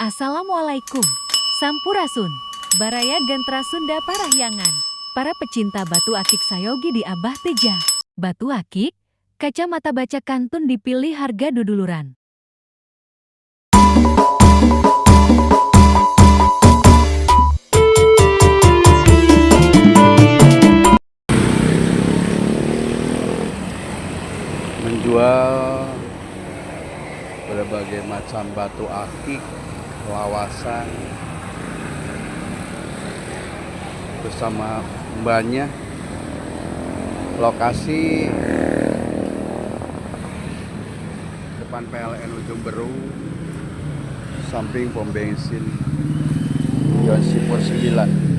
Assalamualaikum. Sampurasun. Baraya Gentra Sunda Parahyangan. Para pecinta batu akik sayogi di Abah Teja. Batu akik, kacamata baca kantun dipilih harga duduluran. Menjual berbagai macam batu akik, lawasan bersama mbaknya. Lokasi depan PLN Ujung Berung, samping pom bensin John Sipur 9.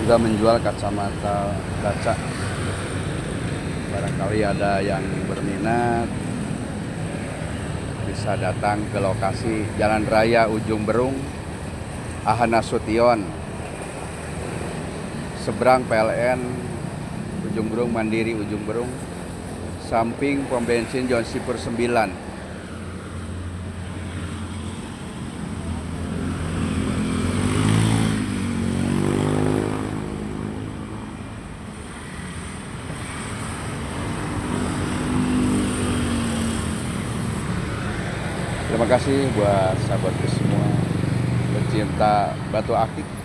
Juga menjual kacamata kaca. Barangkali ada yang berminat, bisa datang ke lokasi Jalan Raya Ujung Berung, Ahana Sution, seberang PLN Ujung Berung, Mandiri Ujung Berung, samping pom bensin John Sipur 9. Terima kasih buat sahabatku semua pecinta batu akik.